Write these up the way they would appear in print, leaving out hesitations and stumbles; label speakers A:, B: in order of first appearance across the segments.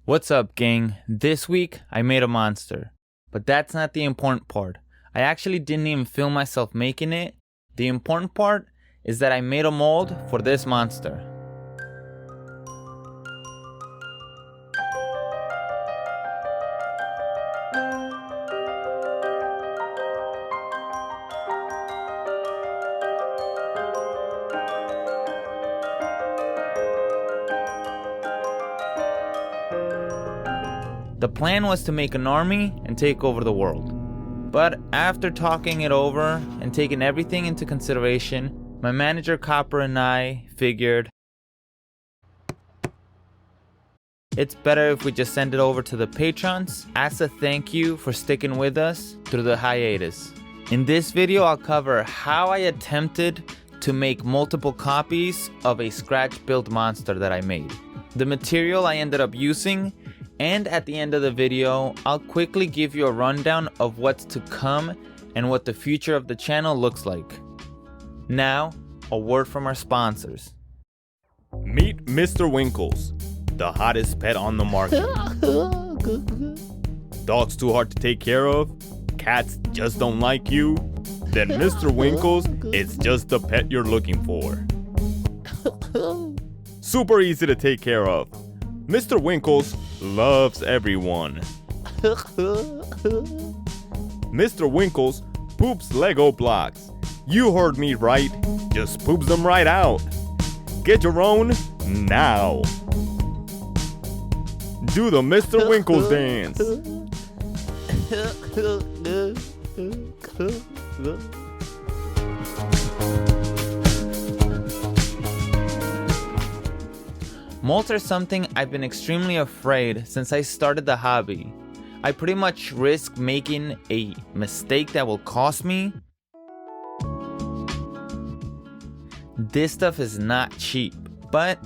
A: What's up, gang? This week I made a monster. But that's not the important part. I actually didn't even film myself making it. The important part is that I made a mold for this monster. The plan was to make an army and take over the world. But after talking it over and taking everything into consideration, my manager Copper and I figured it's better if we just send it over to the patrons as a thank you for sticking with us through the hiatus. In this video, I'll cover how I attempted to make multiple copies of a scratch-built monster that I made, the material I ended up using, and at the end of the video, I'll quickly give you a rundown of what's to come and what the future of the channel looks like. Now, a word from our sponsors.
B: Meet Mr. Winkles, the hottest pet on the market. Dogs too hard to take care of? Cats just don't like you? Then Mr. Winkles is just the pet you're looking for. Super easy to take care of. Mr. Winkles loves everyone. Mr. Winkles poops Lego blocks. You heard me right, just poops them right out. Get your own now. Do the Mr. Winkles dance.
A: Molds are something I've been extremely afraid since I started the hobby. I pretty much risk making a mistake that will cost me. This stuff is not cheap, but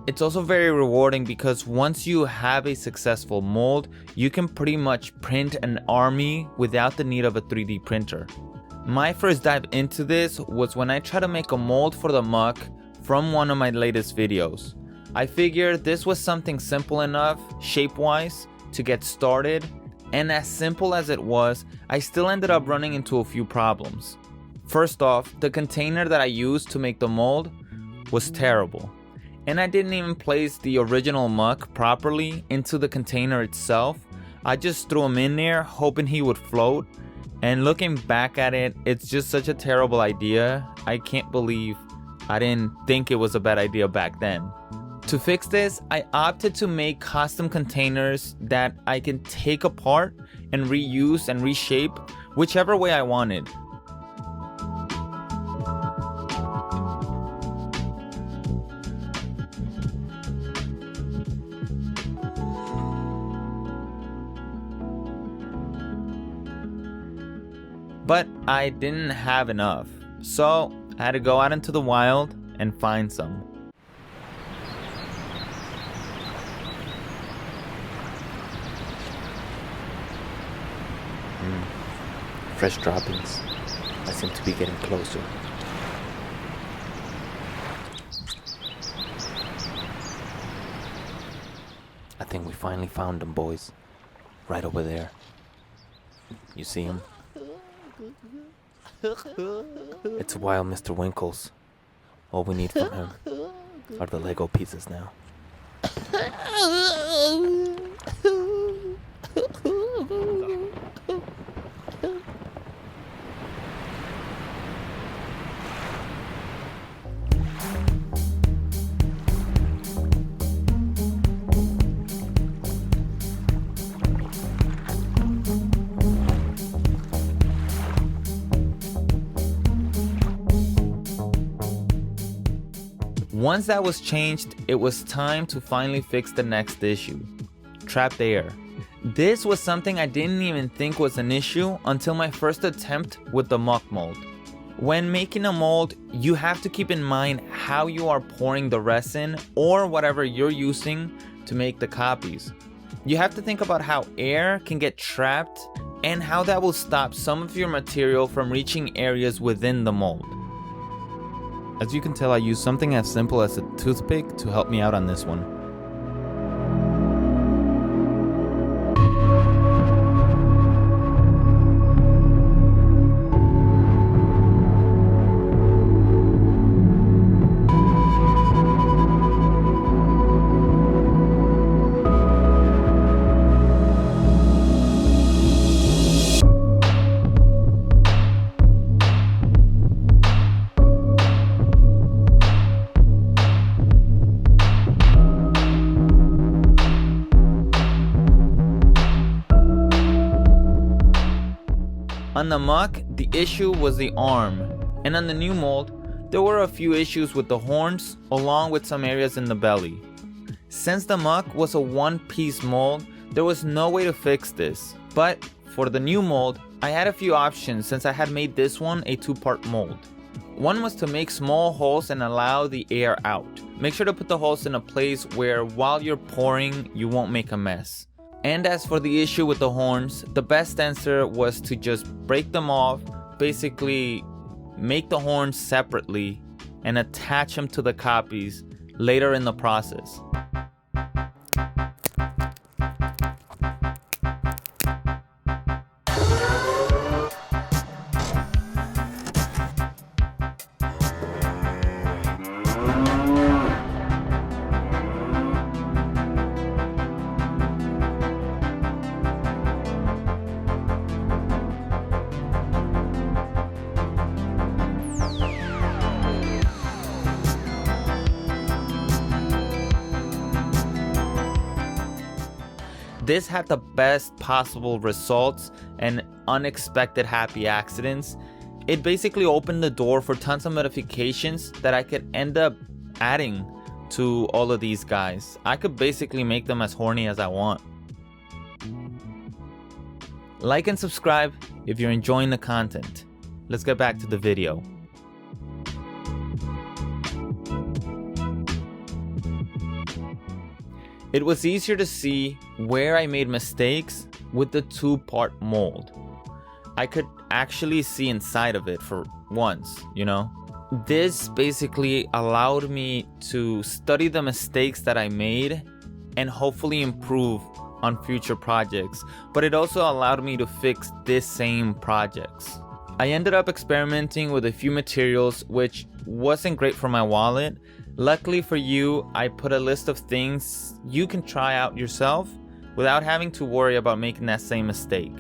A: it's also very rewarding because once you have a successful mold, you can pretty much print an army without the need of a 3D printer. My first dive into this was when I tried to make a mold for the muck from one of my latest videos. I figured this was something simple enough, shape-wise, to get started, and as simple as it was, I still ended up running into a few problems. First off, the container that I used to make the mold was terrible, and I didn't even place the original muck properly into the container itself. I just threw him in there hoping he would float, and looking back at it, it's just such a terrible idea. I can't believe I didn't think it was a bad idea back then. To fix this, I opted to make custom containers that I can take apart and reuse and reshape whichever way I wanted. But I didn't have enough, so I had to go out into the wild and find some.
C: Fresh droppings. I seem to be getting closer. I think we finally found them, boys. Right over there. You see him? It's wild Mr. Winkles. All we need from him are the Lego pieces now.
A: Once that was changed, it was time to finally fix the next issue, trapped air. This was something I didn't even think was an issue until my first attempt with the muck mold. When making a mold, you have to keep in mind how you are pouring the resin or whatever you're using to make the copies. You have to think about how air can get trapped and how that will stop some of your material from reaching areas within the mold. As you can tell, I used something as simple as a toothpick to help me out on this one. On the muck, the issue was the arm, and on the new mold, there were a few issues with the horns along with some areas in the belly. Since the muck was a one-piece mold, there was no way to fix this, but for the new mold, I had a few options since I had made this one a two-part mold. One was to make small holes and allow the air out. Make sure to put the holes in a place where while you're pouring, you won't make a mess. And as for the issue with the horns, the best answer was to just break them off, basically make the horns separately and attach them to the copies later in the process. This had the best possible results and unexpected happy accidents. It basically opened the door for tons of modifications that I could end up adding to all of these guys. I could basically make them as horny as I want. Like and subscribe if you're enjoying the content. Let's get back to the video. It was easier to see where I made mistakes with the two-part mold. I could actually see inside of it for once, you know? This basically allowed me to study the mistakes that I made and hopefully improve on future projects, but it also allowed me to fix this same projects. I ended up experimenting with a few materials which wasn't great for my wallet. Luckily for you, I put a list of things you can try out yourself without having to worry about making that same mistake.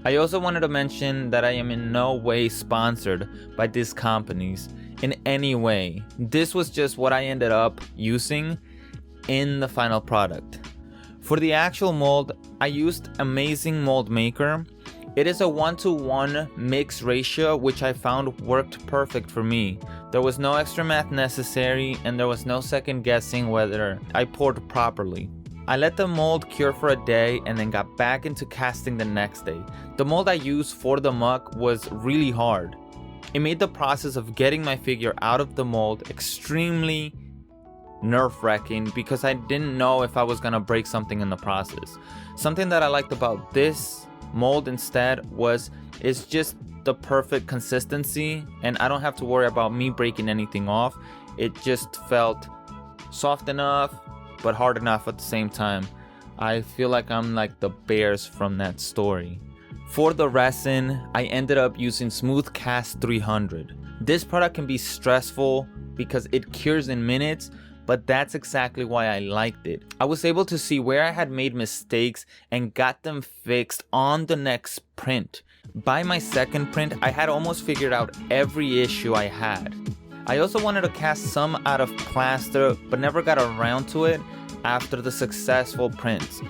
A: I also wanted to mention that I am in no way sponsored by these companies in any way. This was just what I ended up using in the final product. For the actual mold, I used Amazing Mold Maker. It is a 1-to-1 mix ratio which I found worked perfect for me. There was no extra math necessary and there was no second guessing whether I poured properly. I let the mold cure for a day and then got back into casting the next day. The mold I used for the muck was really hard. It made the process of getting my figure out of the mold extremely nerve-wracking because I didn't know if I was gonna break something in the process. Something that I liked about this mold instead was it's just the perfect consistency and I don't have to worry about me breaking anything off. It just felt soft enough but hard enough at the same time. I feel like I'm like the bears from that story. For the resin, I ended up using Smooth Cast 300. This product can be stressful because it cures in minutes, but that's exactly why I liked it. I was able to see where I had made mistakes and got them fixed on the next print. By my second print, I had almost figured out every issue I had. I also wanted to cast some out of plaster, but never got around to it after the successful prints.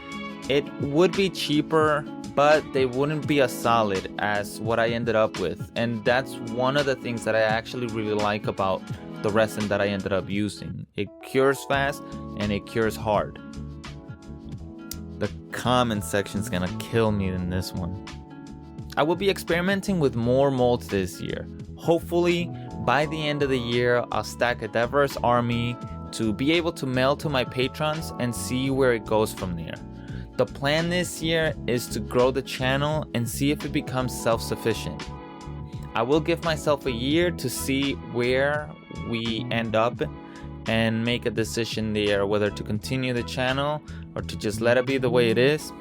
A: It would be cheaper, but they wouldn't be as solid as what I ended up with. And that's one of the things that I actually really like about the resin that I ended up using. It cures fast and it cures hard. The comment section's gonna kill me in this one. I will be experimenting with more molds this year. Hopefully by the end of the year I'll stack a diverse army to be able to mail to my patrons and see where it goes from there. The plan this year is to grow the channel and see if it becomes self-sufficient. I will give myself a year to see where we end up and make a decision there whether to continue the channel or to just let it be the way it is.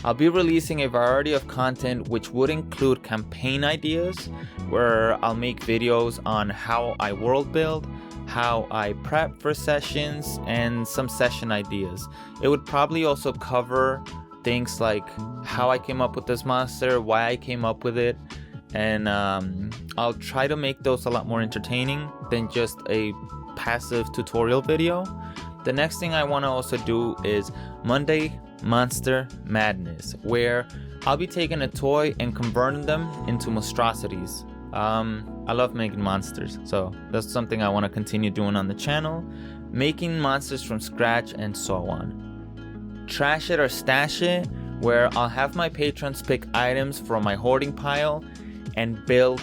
A: I'll be releasing a variety of content which would include campaign ideas where I'll make videos on how I world build, how I prep for sessions, and some session ideas. It would probably also cover things like how I came up with this monster, why I came up with it, and I'll try to make those a lot more entertaining than just a passive tutorial video. The next thing I want to also do is Monday Monster Madness, where I'll be taking a toy and converting them into monstrosities. I love making monsters, so that's something I want to continue doing on the channel, making monsters from scratch and so on. Trash It or Stash It, where I'll have my patrons pick items from my hoarding pile and build,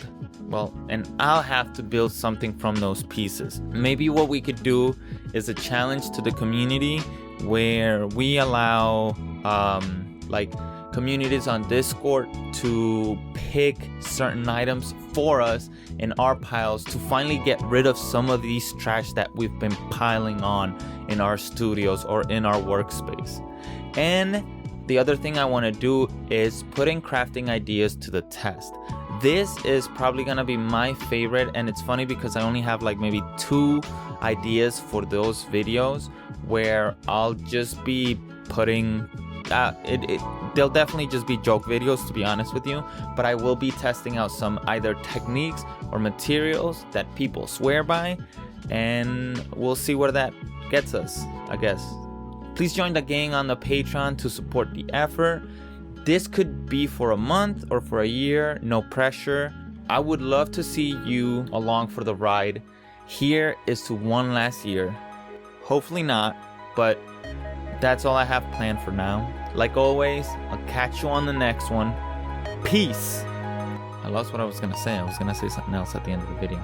A: and I'll have to build something from those pieces. Maybe what we could do is a challenge to the community where we allow communities on Discord to pick certain items for us in our piles to finally get rid of some of these trash that we've been piling on in our studios or in our workspace. And the other thing I want to do is put in crafting ideas to the test. This is probably gonna be my favorite, and it's funny because I only have like maybe 2 ideas for those videos where I'll just be putting they'll definitely just be joke videos, to be honest with you, but I will be testing out some either techniques or materials that people swear by, and we'll see where that gets us, I guess. Please join the gang on the Patreon to support the effort. This could be for a month or for a year, no pressure. I would love to see you along for the ride. Here is to one last year. Hopefully not, but that's all I have planned for now. Like always, I'll catch you on the next one. Peace. I lost what I was gonna say. I was gonna say something else at the end of the video.